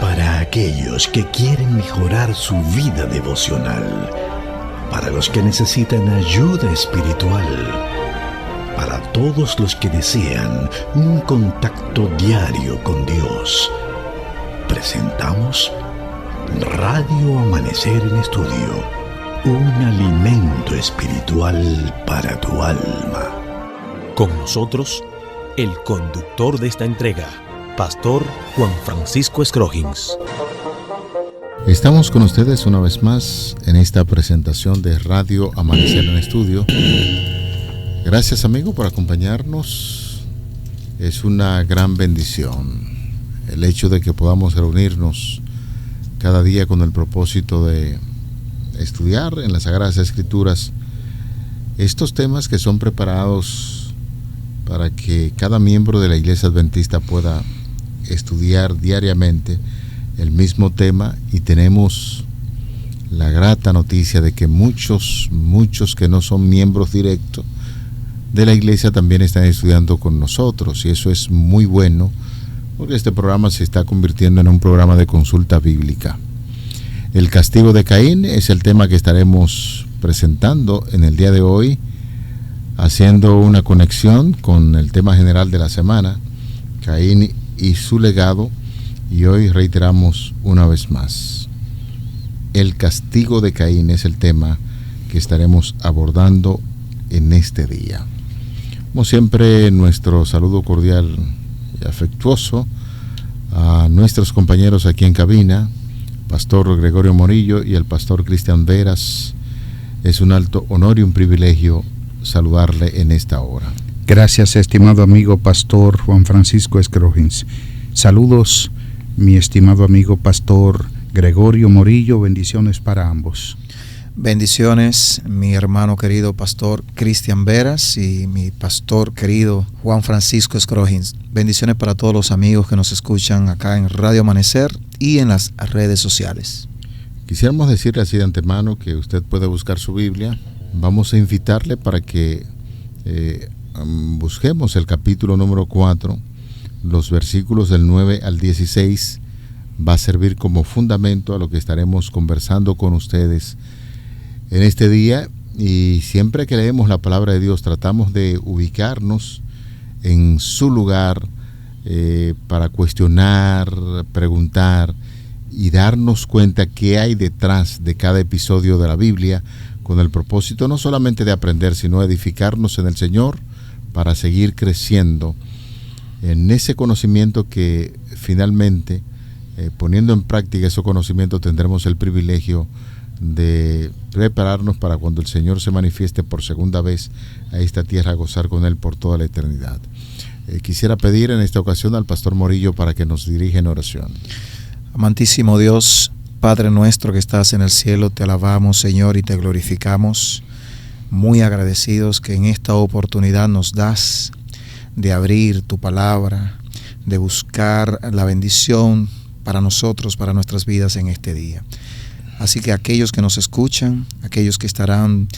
Para aquellos que quieren mejorar su vida devocional, para los que necesitan ayuda espiritual, para todos los que desean un contacto diario con Dios, presentamos Radio Amanecer en Estudio, un alimento espiritual para tu alma. Con nosotros, el conductor de esta entrega, Pastor Juan Francisco Scroggins. Estamos con ustedes una vez más en esta presentación de Radio Amanecer en Estudio. Gracias, amigo, por acompañarnos. Es una gran bendición el hecho de que podamos reunirnos cada día con el propósito de estudiar en las Sagradas Escrituras estos temas que son preparados para que cada miembro de la Iglesia Adventista pueda estudiar diariamente el mismo tema, y tenemos la grata noticia de que muchos que no son miembros directos de la iglesia también están estudiando con nosotros, y eso es muy bueno porque este programa se está convirtiendo en un programa de consulta bíblica. El castigo de Caín es el tema que estaremos presentando en el día de hoy, haciendo una conexión con el tema general de la semana, Caín y su legado, y hoy reiteramos una vez más. El castigo de Caín es el tema que estaremos abordando en este día. Como siempre, nuestro saludo cordial y afectuoso a nuestros compañeros aquí en cabina, Pastor Gregorio Morillo y el Pastor Cristian Veras. Es un alto honor y un privilegio saludarle en esta hora. Gracias, estimado amigo Pastor Juan Francisco Scroggins. Saludos, mi estimado amigo Pastor Gregorio Morillo. Bendiciones para ambos. Bendiciones, mi hermano querido Pastor Cristian Veras y mi pastor querido Juan Francisco Scroggins. Bendiciones para todos los amigos que nos escuchan acá en Radio Amanecer y en las redes sociales. Quisiéramos decirle así de antemano que usted puede buscar su Biblia. Vamos a invitarle para que busquemos el capítulo número 4, los versículos del 9 al 16. Va a servir como fundamento a lo que estaremos conversando con ustedes en este día. Y siempre que leemos la palabra de Dios tratamos de ubicarnos en su lugar para cuestionar, preguntar y darnos cuenta qué hay detrás de cada episodio de la Biblia, con el propósito no solamente de aprender, sino edificarnos en el Señor para seguir creciendo en ese conocimiento que finalmente, poniendo en práctica ese conocimiento, tendremos el privilegio de prepararnos para cuando el Señor se manifieste por segunda vez a esta tierra, a gozar con Él por toda la eternidad. Quisiera pedir en esta ocasión al Pastor Morillo para que nos dirija en oración. Amantísimo Dios, Padre nuestro que estás en el cielo, te alabamos, Señor, y te glorificamos. Muy agradecidos que en esta oportunidad nos das de abrir tu palabra, de buscar la bendición para nosotros, para nuestras vidas en este día. Así que aquellos que nos escuchan, aquellos que estarán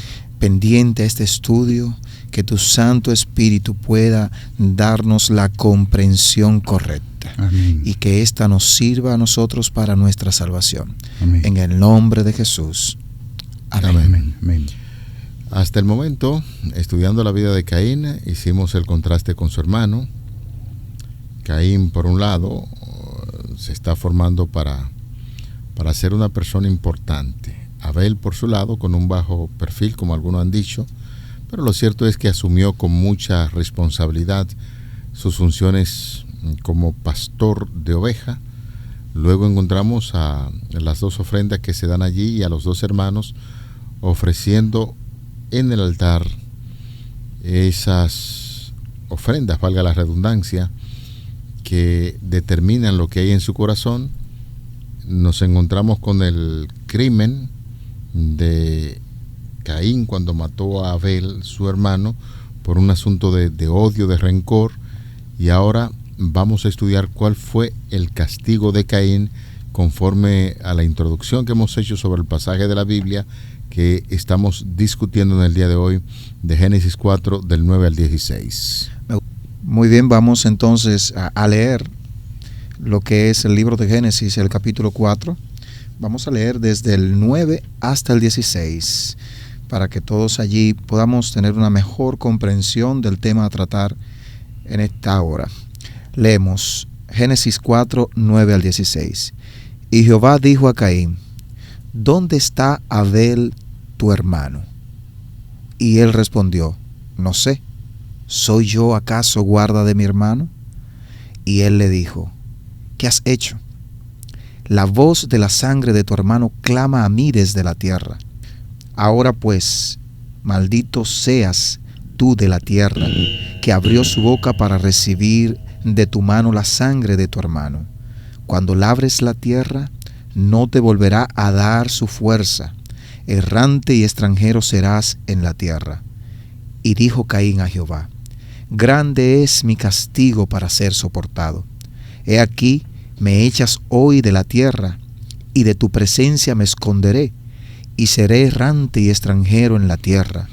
pendientes a este estudio, que tu Santo Espíritu pueda darnos la comprensión correcta. Amén. Y que ésta nos sirva a nosotros para nuestra salvación. Amén. En el nombre de Jesús. Amén. Amén. Amén. Hasta el momento, estudiando la vida de Caín, hicimos el contraste con su hermano. Caín, por un lado, se está formando para ser una persona importante. Abel, por su lado, con un bajo perfil, como algunos han dicho, pero lo cierto es que asumió con mucha responsabilidad sus funciones como pastor de oveja. Luego encontramos a las dos ofrendas que se dan allí y a los dos hermanos ofreciendo en el altar esas ofrendas, valga la redundancia, que determinan lo que hay en su corazón. Nos encontramos con el crimen de Caín cuando mató a Abel, su hermano, por un asunto de odio, de rencor. Y ahora vamos a estudiar cuál fue el castigo de Caín conforme a la introducción que hemos hecho sobre el pasaje de la Biblia que estamos discutiendo en el día de hoy, de Génesis 4, del 9 al 16. Muy bien, vamos entonces a leer lo que es el libro de Génesis, el capítulo 4. Vamos a leer desde el 9 hasta el 16, para que todos allí podamos tener una mejor comprensión del tema a tratar en esta hora. Leemos Génesis 4, 9 al 16. Y Jehová dijo a Caín: ¿dónde está Abel tu hermano? Y él respondió: no sé, ¿soy yo acaso guarda de mi hermano? Y él le dijo: ¿qué has hecho? La voz de la sangre de tu hermano clama a mí desde la tierra. Ahora pues, maldito seas tú de la tierra, que abrió su boca para recibir de tu mano la sangre de tu hermano. Cuando labres la tierra, no te volverá a dar su fuerza. Errante y extranjero serás en la tierra. Y dijo Caín a Jehová: grande es mi castigo para ser soportado. He aquí, me echas hoy de la tierra, y de tu presencia me esconderé, y seré errante y extranjero en la tierra,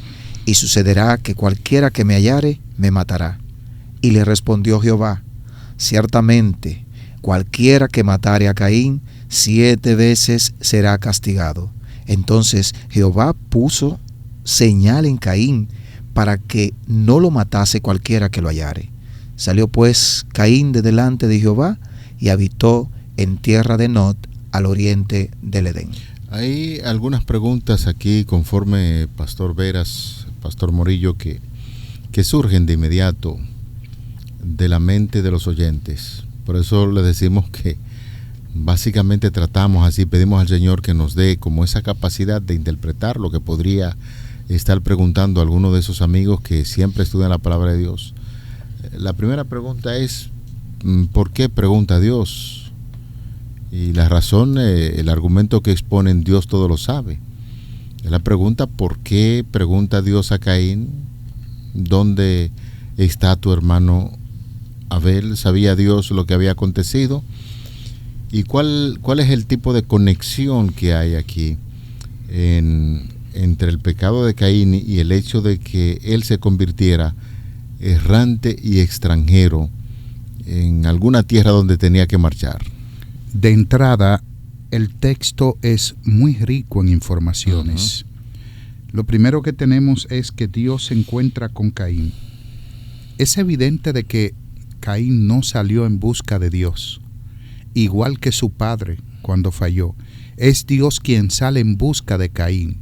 y sucederá que cualquiera que me hallare me matará. Y le respondió Jehová: ciertamente, cualquiera que matare a Caín 7 veces será castigado. Entonces Jehová puso señal en Caín para que no lo matase cualquiera que lo hallare. Salió pues Caín de delante de Jehová y habitó en tierra de Nod, al oriente del Edén. Hay algunas preguntas aquí, conforme Pastor Veras, Pastor Morillo, que surgen de inmediato de la mente de los oyentes. Por eso le decimos que básicamente tratamos así, pedimos al Señor que nos dé como esa capacidad de interpretar lo que podría estar preguntando a alguno de esos amigos que siempre estudian la palabra de Dios. La primera pregunta es: ¿por qué pregunta Dios? Y la razón, el argumento que exponen: Dios todo lo sabe. La pregunta: ¿por qué pregunta Dios a Caín? ¿Dónde está tu hermano Abel? ¿Sabía Dios lo que había acontecido? ¿Y cuál es el tipo de conexión que hay aquí entre el pecado de Caín y el hecho de que él se convirtiera errante y extranjero en alguna tierra donde tenía que marchar? De entrada, el texto es muy rico en informaciones. Lo primero que tenemos es que Dios se encuentra con Caín. Es evidente de que Caín no salió en busca de Dios, igual que su padre cuando falló. Es Dios quien sale en busca de Caín.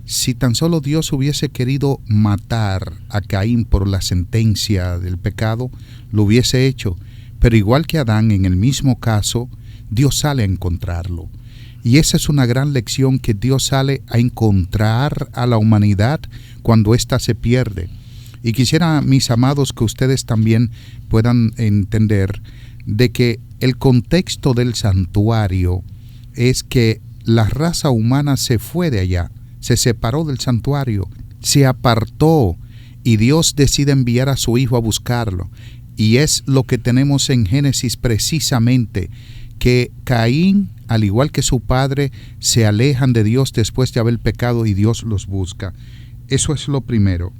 Si tan solo Dios hubiese querido matar a Caín por la sentencia del pecado, lo hubiese hecho. Pero igual que Adán, en el mismo caso, Dios sale a encontrarlo. Y esa es una gran lección, que Dios sale a encontrar a la humanidad cuando ésta se pierde. Y quisiera, mis amados, que ustedes también puedan entender de que el contexto del santuario es que la raza humana se fue de allá, se separó del santuario, se apartó, y Dios decide enviar a su hijo a buscarlo. Y es lo que tenemos en Génesis precisamente, que Caín, al igual que su padre, se alejan de Dios después de haber pecado y Dios los busca. Eso es lo primero.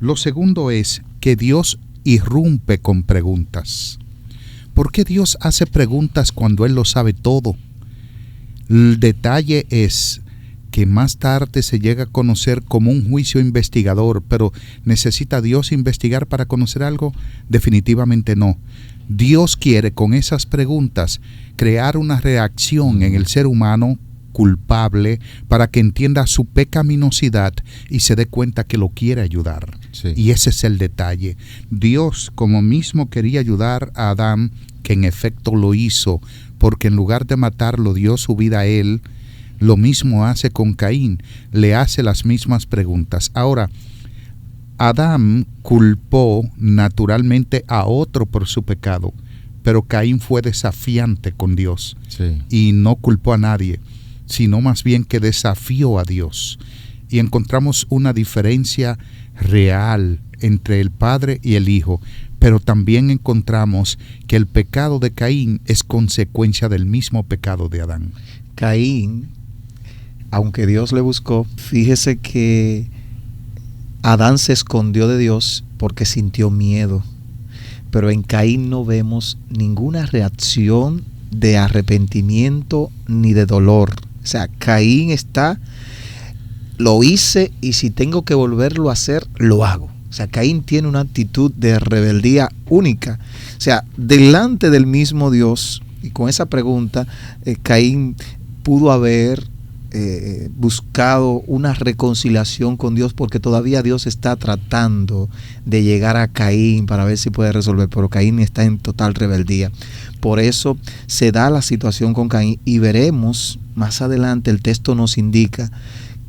Lo segundo es que Dios irrumpe con preguntas. ¿Por qué Dios hace preguntas cuando Él lo sabe todo? El detalle es que más tarde se llega a conocer como un juicio investigador, pero ¿necesita Dios investigar para conocer algo? Definitivamente no. Dios quiere con esas preguntas crear una reacción en el ser humano culpable para que entienda su pecaminosidad y se dé cuenta que lo quiere ayudar. Sí. Y ese es el detalle. Dios, como mismo quería ayudar a Adán, que en efecto lo hizo, porque en lugar de matarlo dio su vida a él, lo mismo hace con Caín, le hace las mismas preguntas. Ahora, Adán culpó naturalmente a otro por su pecado, pero Caín fue desafiante con Dios, sí, y no culpó a nadie, sino más bien que desafió a Dios. Y encontramos una diferencia real entre el Padre y el Hijo, pero también encontramos que el pecado de Caín es consecuencia del mismo pecado de Adán. Caín, aunque Dios le buscó, fíjese que Adán se escondió de Dios porque sintió miedo. pero en Caín no vemos ninguna reacción de arrepentimiento ni de dolor. O sea, Caín lo hice y si tengo que volverlo a hacer, lo hago. O sea, Caín tiene una actitud de rebeldía única. O sea, delante del mismo Dios, y con esa pregunta, Caín pudo haber buscado una reconciliación con Dios, porque todavía Dios está tratando de llegar a Caín para ver si puede resolver, pero Caín está en total rebeldía. Por eso se da la situación con Caín, y veremos más adelante, el texto nos indica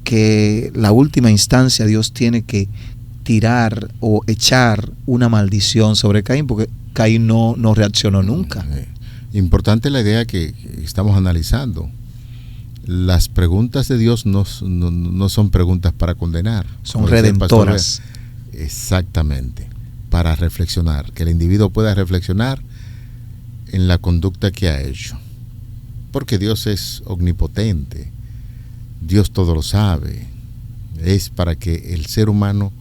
que la última instancia Dios tiene que tirar o echar una maldición sobre Caín, porque Caín no reaccionó nunca. Importante la idea que estamos analizando. Las preguntas de Dios no son preguntas para condenar. Son redentoras. Exactamente. Para reflexionar. Que el individuo pueda reflexionar en la conducta que ha hecho. Porque Dios es omnipotente. Dios todo lo sabe. Es para que el ser humano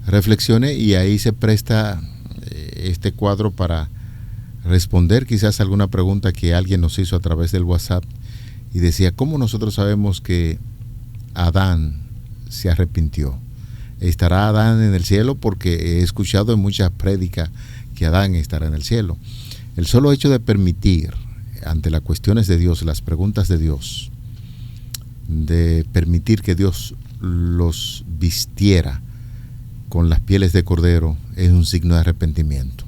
reflexione, y ahí se presta este cuadro para responder quizás alguna pregunta que alguien nos hizo a través del WhatsApp, y decía: ¿cómo nosotros sabemos que Adán se arrepintió? ¿Estará Adán en el cielo? Porque he escuchado en muchas prédicas que Adán estará en el cielo. El solo hecho de permitir ante las cuestiones de Dios, las preguntas de Dios, de permitir que Dios los vistiera con las pieles de cordero, es un signo de arrepentimiento.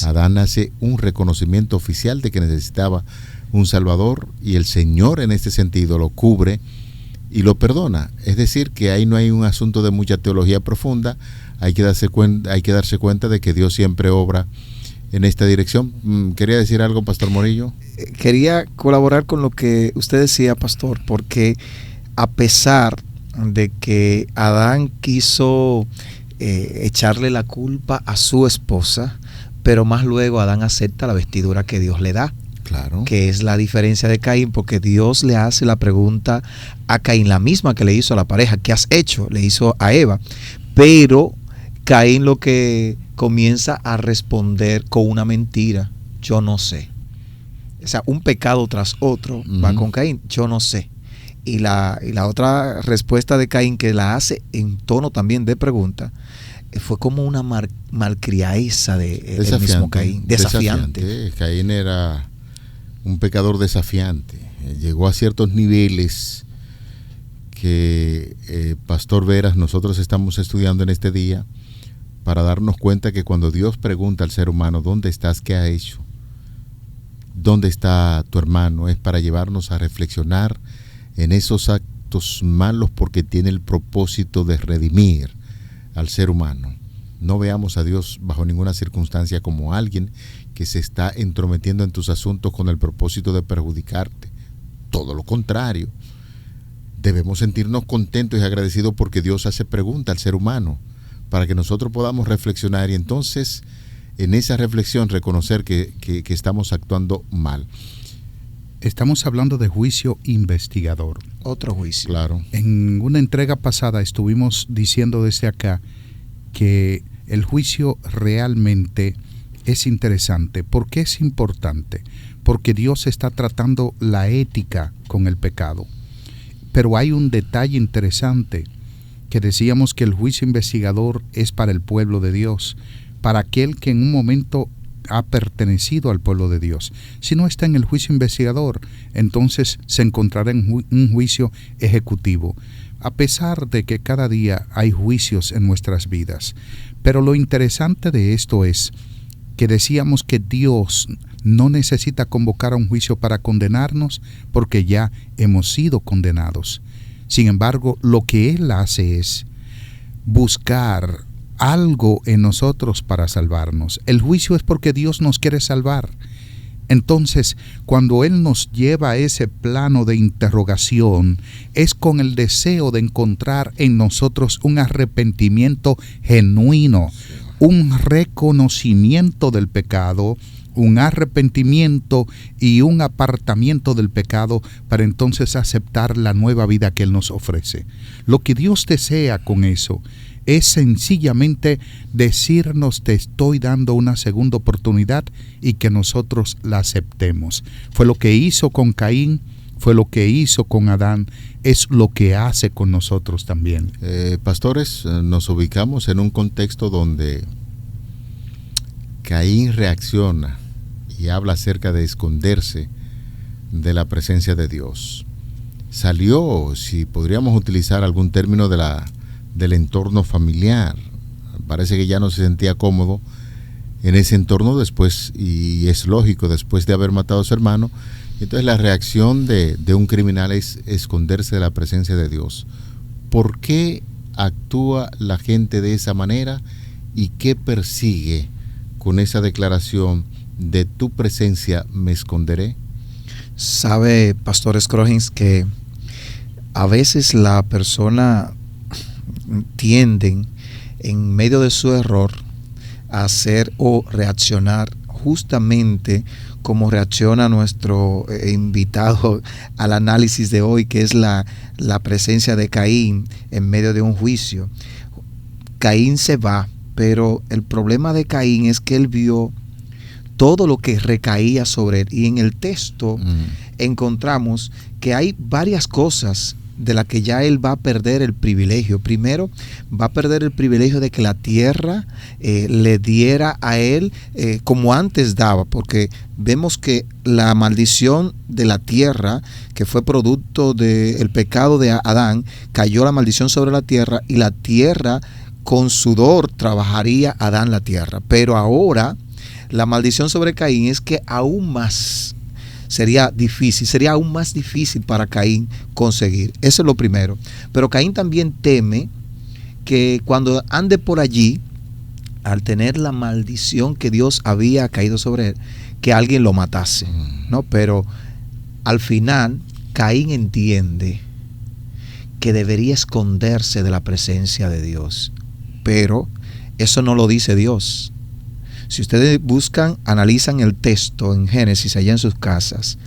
Adán hace un reconocimiento oficial de que necesitaba un Salvador, y el Señor en este sentido lo cubre y lo perdona. Es decir, que ahí no hay un asunto de mucha teología profunda. Hay que darse cuenta de que Dios siempre obra en esta dirección. ¿Quería decir algo, Pastor Morillo? Quería colaborar con lo que usted decía, Pastor, porque a pesar de que Adán quiso echarle la culpa a su esposa, pero más luego Adán acepta la vestidura que Dios le da. Claro. Que es la diferencia de Caín, porque Dios le hace la pregunta a Caín, la misma que le hizo a la pareja. ¿Qué has hecho? Le hizo a Eva. Pero Caín lo que comienza a responder con una mentira: yo no sé. O sea, un pecado tras otro va con Caín: yo no sé. Y la otra respuesta de Caín, que la hace en tono también de pregunta, fue como una malcriadeza del mismo Caín. Desafiante. Caín era un pecador desafiante. Llegó a ciertos niveles que, Pastor Veras, nosotros estamos estudiando en este día para darnos cuenta que cuando Dios pregunta al ser humano: ¿dónde estás? ¿Qué ha hecho? ¿Dónde está tu hermano? Es para llevarnos a reflexionar en esos actos malos, porque tiene el propósito de redimir al ser humano. No veamos a Dios bajo ninguna circunstancia como alguien que se está entrometiendo en tus asuntos con el propósito de perjudicarte. Todo lo contrario. Debemos sentirnos contentos y agradecidos porque Dios hace pregunta al ser humano, para que nosotros podamos reflexionar, y entonces en esa reflexión reconocer que estamos actuando mal. Estamos hablando de juicio investigador. Otro juicio. Claro. En una entrega pasada estuvimos diciendo desde acá que el juicio realmente es interesante. ¿Por qué es importante? Porque Dios está tratando la ética con el pecado. Pero hay un detalle interesante, que decíamos que el juicio investigador es para el pueblo de Dios, para aquel que en un momento ha pertenecido al pueblo de Dios. Si no está en el juicio investigador, entonces se encontrará en un juicio ejecutivo, a pesar de que cada día hay juicios en nuestras vidas. Pero lo interesante de esto es que decíamos que Dios no necesita convocar a un juicio para condenarnos, porque ya hemos sido condenados. Sin embargo, lo que Él hace es buscar algo en nosotros para salvarnos. El juicio es porque Dios nos quiere salvar. Entonces, cuando Él nos lleva a ese plano de interrogación, es con el deseo de encontrar en nosotros un arrepentimiento genuino, un reconocimiento del pecado, un arrepentimiento y un apartamiento del pecado, para entonces aceptar la nueva vida que Él nos ofrece. Lo que Dios desea con eso es sencillamente decirnos: te estoy dando una segunda oportunidad, y que nosotros la aceptemos. Fue lo que hizo con Caín, fue lo que hizo con Adán, es lo que hace con nosotros también. Pastores, nos ubicamos en un contexto donde Caín reacciona y habla acerca de esconderse de la presencia de Dios. Salió, si podríamos utilizar algún término, del entorno familiar. Parece que ya no se sentía cómodo en ese entorno después, y es lógico, después de haber matado a su hermano. Entonces la reacción de un criminal es esconderse de la presencia de Dios. ¿Por qué actúa la gente de esa manera y qué persigue con esa declaración de tu presencia me esconderé? Sabe, Pastor Scroggins, que a veces la persona tienden en medio de su error a hacer o reaccionar justamente como reacciona nuestro invitado al análisis de hoy, que es la presencia de Caín en medio de un juicio. Caín se va, pero el problema de Caín es que él vio todo lo que recaía sobre él, y en el texto encontramos que hay varias cosas de las que ya él va a perder el privilegio. Primero, va a perder el privilegio de que la tierra le diera a él como antes daba, porque vemos que la maldición de la tierra, que fue producto del pecado de Adán, cayó la maldición sobre la tierra, y la tierra con sudor trabajaría Adán la tierra. Pero ahora la maldición sobre Caín es que aún más sería aún más difícil para Caín conseguir. Eso es lo primero. Pero Caín también teme que cuando ande por allí, al tener la maldición que Dios había caído sobre él, que alguien lo matase, ¿no? Pero al final Caín entiende que debería esconderse de la presencia de Dios. Pero eso no lo dice Dios. Si ustedes buscan, analizan el texto en Génesis allá en sus casas,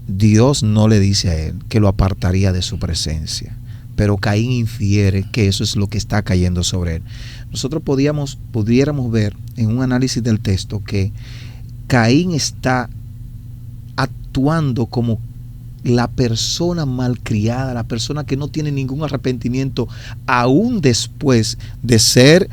Dios no le dice a él que lo apartaría de su presencia, pero Caín infiere que eso es lo que está cayendo sobre él. Nosotros pudiéramos ver en un análisis del texto que Caín está actuando como la persona malcriada, la persona que no tiene ningún arrepentimiento, aún después de ser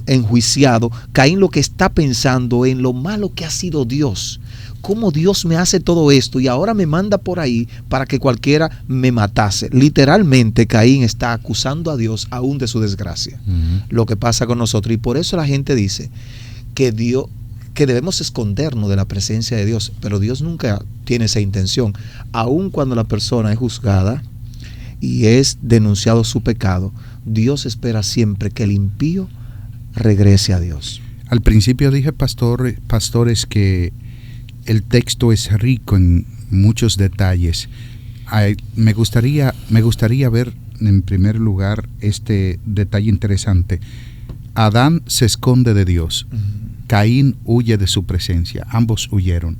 enjuiciado. Caín lo que está pensando en lo malo que ha sido Dios. ¿Cómo Dios me hace todo esto y ahora me manda por ahí para que cualquiera me matase? Literalmente Caín está acusando a Dios aún de su desgracia. Lo que pasa con nosotros, y por eso la gente dice que debemos escondernos de la presencia de Dios, pero Dios nunca tiene esa intención. Aun cuando la persona es juzgada y es denunciado su pecado, Dios espera siempre que el impío regrese a Dios. Al principio dije, pastores, que el texto es rico en muchos detalles. Me gustaría ver en primer lugar este detalle interesante. Adán se esconde de Dios. Caín huye de su presencia. Ambos huyeron.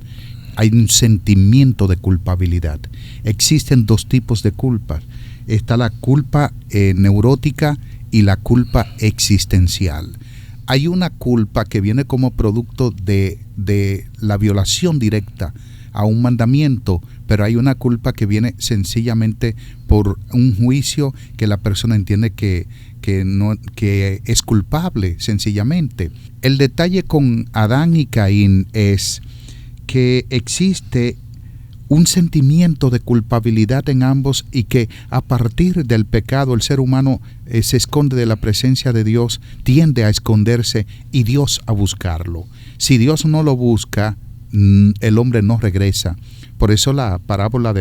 Hay un sentimiento de culpabilidad. Existen dos tipos de culpa. Está la culpa neurótica y la culpa existencial. Hay una culpa que viene como producto de la violación directa a un mandamiento, pero hay una culpa que viene sencillamente por un juicio que la persona entiende que es culpable, sencillamente. El detalle con Adán y Caín es que existe un sentimiento de culpabilidad en ambos, y que a partir del pecado el ser humano se esconde de la presencia de Dios, tiende a esconderse y Dios a buscarlo. Si Dios no lo busca, el hombre no regresa. Por eso la parábola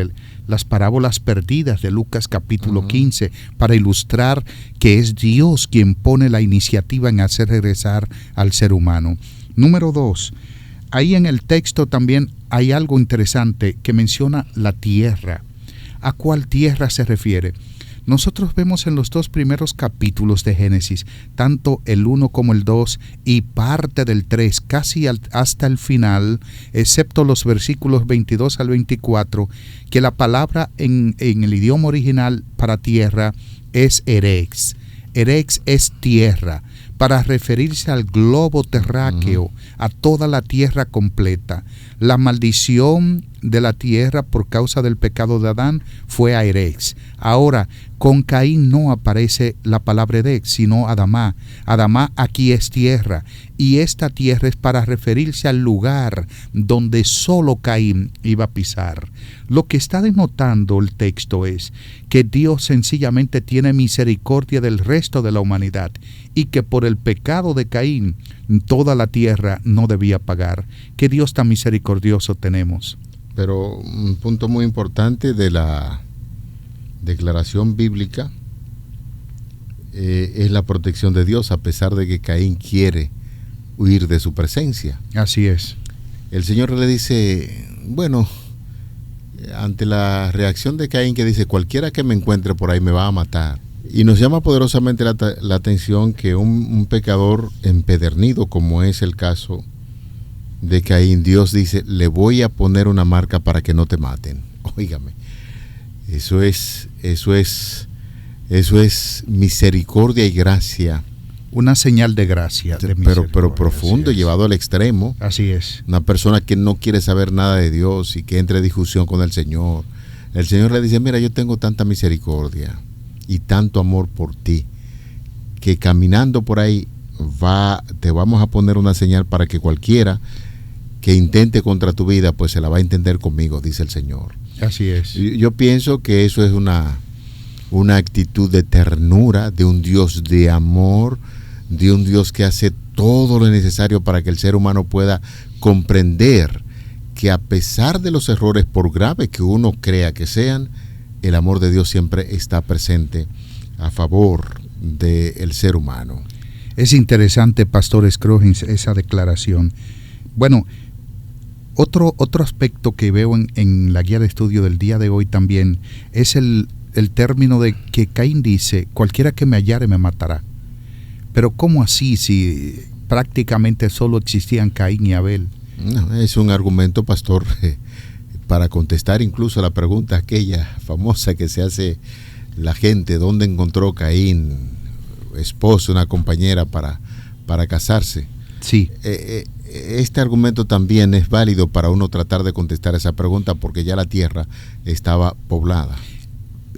las parábolas perdidas de Lucas capítulo 15, para ilustrar que es Dios quien pone la iniciativa en hacer regresar al ser humano. Número 2, ahí en el texto también hay algo interesante que menciona la tierra. ¿A cuál tierra se refiere? Nosotros vemos en los dos primeros capítulos de Génesis, tanto el 1 como el 2 y parte del 3, casi hasta el final, excepto los versículos 22 al 24, que la palabra en el idioma original para tierra es erex. Erex es tierra, para referirse al globo terráqueo, a toda la tierra completa. La maldición de la tierra por causa del pecado de Adán fue a Erex. Ahora, con Caín no aparece la palabra Erex, sino Adamá. Adamá aquí es tierra, y esta tierra es para referirse al lugar donde solo Caín iba a pisar. Lo que está denotando el texto es que Dios sencillamente tiene misericordia del resto de la humanidad, y que por el pecado de Caín toda la tierra no debía pagar. ¿Qué Dios tan misericordioso tenemos? Pero un punto muy importante de la declaración bíblica es la protección de Dios, a pesar de que Caín quiere huir de su presencia. Así es. El Señor le dice, bueno, ante la reacción de Caín, que dice, cualquiera que me encuentre por ahí me va a matar. Y nos llama poderosamente la atención que un pecador empedernido, como es el caso de Caín, Dios dice, le voy a poner una marca para que no te maten. Óigame, eso es misericordia y gracia. Una señal de gracia. Pero profundo, llevado al extremo. Así es. Una persona que no quiere saber nada de Dios y que entre en discusión con el Señor. El Señor le dice, mira, yo tengo tanta misericordia y tanto amor por ti, que caminando por ahí te vamos a poner una señal para que cualquiera que intente contra tu vida, pues se la va a entender conmigo, dice el Señor. Así es. Yo pienso que eso es una actitud de ternura, de un Dios de amor, de un Dios que hace todo lo necesario para que el ser humano pueda comprender que a pesar de los errores, por grave que uno crea que sean, el amor de Dios siempre está presente a favor del ser humano. Es interesante, Pastor Scroggins, esa declaración. Bueno, otro aspecto que veo en la guía de estudio del día de hoy también es el término de que Caín dice, cualquiera que me hallare me matará. Pero ¿cómo así si prácticamente solo existían Caín y Abel? No, es un argumento, pastor, para contestar incluso la pregunta aquella famosa que se hace la gente, ¿dónde encontró Caín esposo, una compañera para casarse? Sí. Este argumento también es válido para uno tratar de contestar esa pregunta, porque ya la tierra estaba poblada.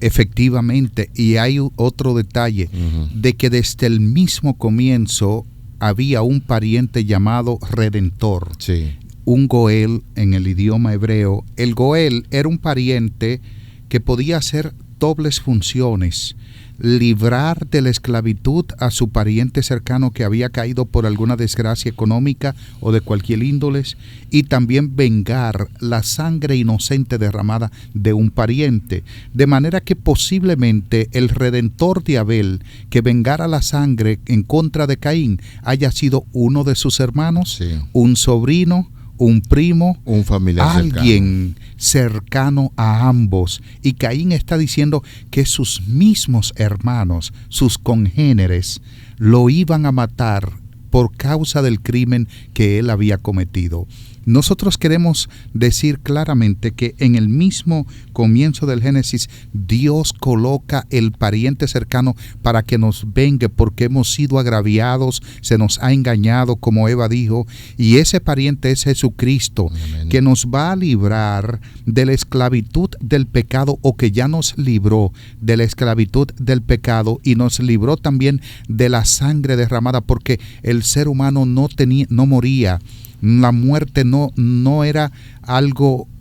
Efectivamente, y hay otro detalle, de que desde el mismo comienzo había un pariente llamado Redentor. Sí. Un Goel en el idioma hebreo. El Goel era un pariente que podía hacer dobles funciones: librar de la esclavitud a su pariente cercano que había caído por alguna desgracia económica o de cualquier índole, y también vengar la sangre inocente derramada de un pariente. De manera que posiblemente el redentor de Abel, que vengara la sangre en contra de Caín, haya sido uno de sus hermanos, sí, un sobrino, un primo, un familiar, alguien cercano a ambos. Y Caín está diciendo que sus mismos hermanos, sus congéneres, lo iban a matar por causa del crimen que él había cometido. Nosotros queremos decir claramente que en el mismo comienzo del Génesis, Dios coloca el pariente cercano para que nos vengue, porque hemos sido agraviados, se nos ha engañado, como Eva dijo, y ese pariente es Jesucristo. Amén. Que nos va a librar de la esclavitud del pecado, o que ya nos libró de la esclavitud del pecado y nos libró también de la sangre derramada, porque el ser humano no moría. La muerte no era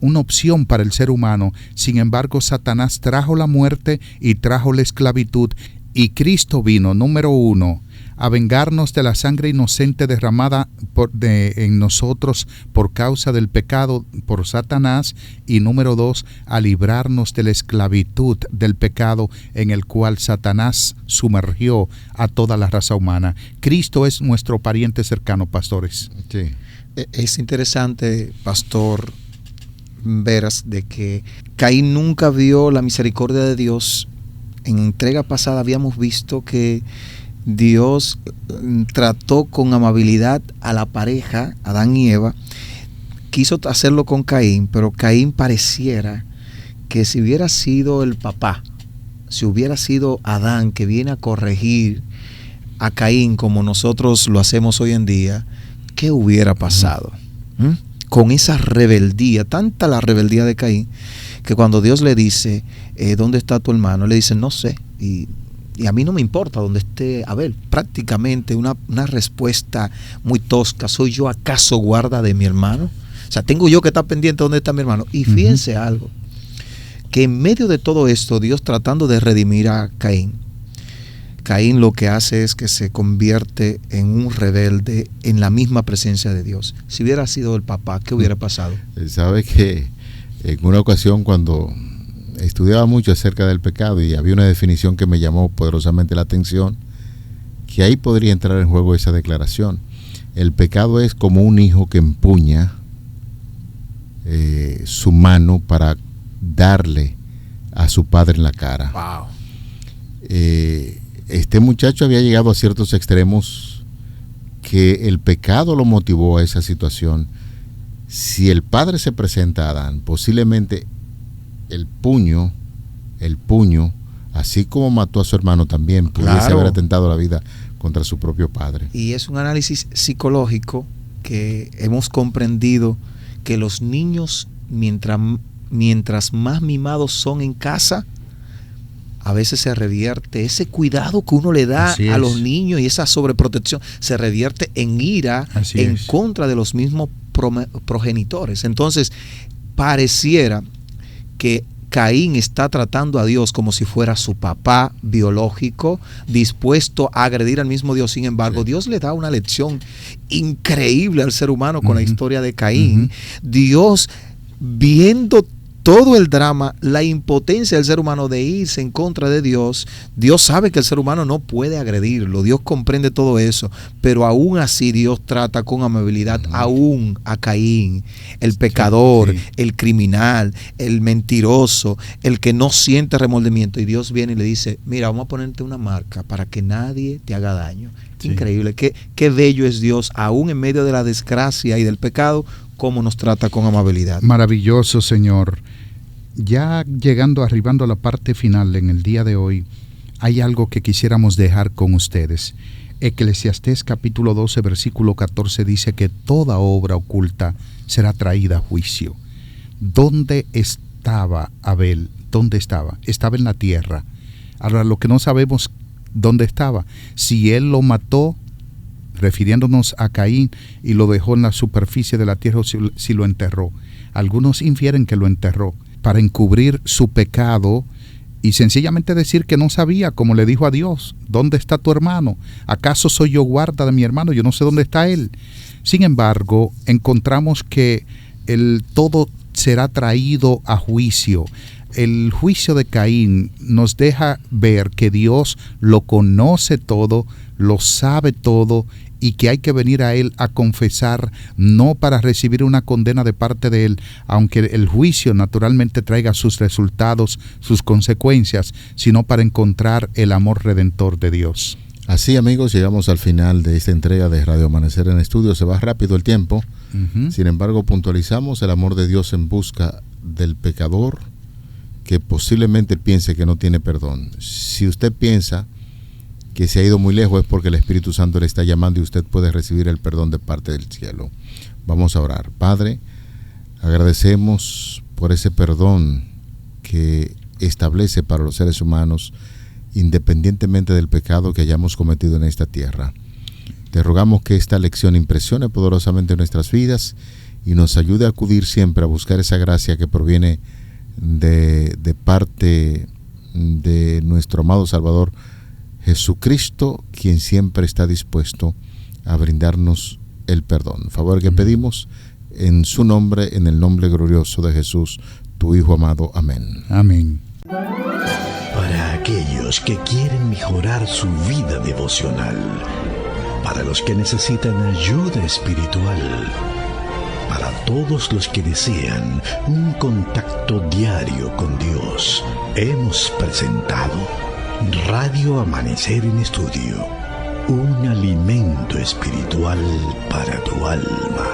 una opción para el ser humano. Sin embargo, Satanás trajo la muerte y trajo la esclavitud. Y Cristo vino, número 1, a vengarnos de la sangre inocente derramada en nosotros por causa del pecado por Satanás. Y número 2, a librarnos de la esclavitud del pecado en el cual Satanás sumergió a toda la raza humana. Cristo es nuestro pariente cercano, pastores. Sí. Es interesante, pastor, veras de que Caín nunca vio la misericordia de Dios. En entrega pasada habíamos visto que Dios trató con amabilidad a la pareja, Adán y Eva. Quiso hacerlo con Caín, pero Caín pareciera que si hubiera sido el papá, si hubiera sido Adán que viene a corregir a Caín como nosotros lo hacemos hoy en día, ¿qué hubiera pasado? Con esa rebeldía, tanta la rebeldía de Caín, que cuando Dios le dice, ¿dónde está tu hermano? Le dice, no sé, y a mí no me importa dónde esté Abel. Prácticamente una respuesta muy tosca. ¿Soy yo acaso guarda de mi hermano? O sea, tengo yo que estar pendiente de dónde está mi hermano. Y fíjense algo, que en medio de todo esto, Dios tratando de redimir a Caín, Caín lo que hace es que se convierte en un rebelde en la misma presencia de Dios. Si hubiera sido el papá, ¿qué hubiera pasado? Sabe que en una ocasión, cuando estudiaba mucho acerca del pecado, y había una definición que me llamó poderosamente la atención, que ahí podría entrar en juego esa declaración. El pecado es como un hijo que empuña su mano para darle a su padre en la cara. Wow. Este muchacho había llegado a ciertos extremos que el pecado lo motivó a esa situación. Si el padre se presenta a Adán, posiblemente el puño, así como mató a su hermano, también pudiese haber atentado la vida contra su propio padre. Y es un análisis psicológico que hemos comprendido que los niños, mientras más mimados son en casa, a veces se revierte ese cuidado que uno le da a los niños y esa sobreprotección se revierte en ira en contra de los mismos progenitores. Entonces, pareciera que Caín está tratando a Dios como si fuera su papá biológico, dispuesto a agredir al mismo Dios. Sin embargo, Dios le da una lección increíble al ser humano con la historia de Caín. Dios, viendo todo el drama, la impotencia del ser humano de irse en contra de Dios, Dios sabe que el ser humano no puede agredirlo, Dios comprende todo eso, pero aún así Dios trata con amabilidad aún a Caín, el pecador, el criminal, el mentiroso, el que no siente remordimiento, y Dios viene y le dice, mira, vamos a ponerte una marca para que nadie te haga daño. Increíble, qué bello es Dios, aún en medio de la desgracia y del pecado, cómo nos trata con amabilidad. Maravilloso, Señor. Ya arribando a la parte final en el día de hoy, hay algo que quisiéramos dejar con ustedes. Eclesiastés capítulo 12, versículo 14 dice que toda obra oculta será traída a juicio. ¿Dónde estaba Abel? ¿Dónde estaba? Estaba en la tierra. Ahora, lo que no sabemos dónde estaba, si él lo mató, refiriéndonos a Caín, y lo dejó en la superficie de la tierra, o si lo enterró. Algunos infieren que lo enterró para encubrir su pecado y sencillamente decir que no sabía, como le dijo a Dios, ¿dónde está tu hermano? ¿Acaso soy yo guarda de mi hermano? Yo no sé dónde está él. Sin embargo, encontramos que todo será traído a juicio. El juicio de Caín nos deja ver que Dios lo conoce todo, lo sabe todo, y que hay que venir a Él a confesar, no para recibir una condena de parte de Él, aunque el juicio naturalmente traiga sus resultados, sus consecuencias, sino para encontrar el amor redentor de Dios. Así, amigos, llegamos al final de esta entrega de Radio Amanecer en Estudio. Se va rápido el tiempo. Sin embargo, puntualizamos el amor de Dios en busca del pecador que posiblemente piense que no tiene perdón. Si usted piensa que se ha ido muy lejos, es porque el Espíritu Santo le está llamando y usted puede recibir el perdón de parte del cielo. Vamos a orar. Padre, agradecemos por ese perdón que establece para los seres humanos, independientemente del pecado que hayamos cometido en esta tierra. Te rogamos que esta lección impresione poderosamente nuestras vidas y nos ayude a acudir siempre a buscar esa gracia que proviene de parte de nuestro amado Salvador Jesucristo, quien siempre está dispuesto a brindarnos el perdón. Favor que pedimos en su nombre, en el nombre glorioso de Jesús, tu Hijo amado. Amén. Amén. Para aquellos que quieren mejorar su vida devocional, para los que necesitan ayuda espiritual, para todos los que desean un contacto diario con Dios, hemos presentado Radio Amanecer en Estudio, un alimento espiritual para tu alma.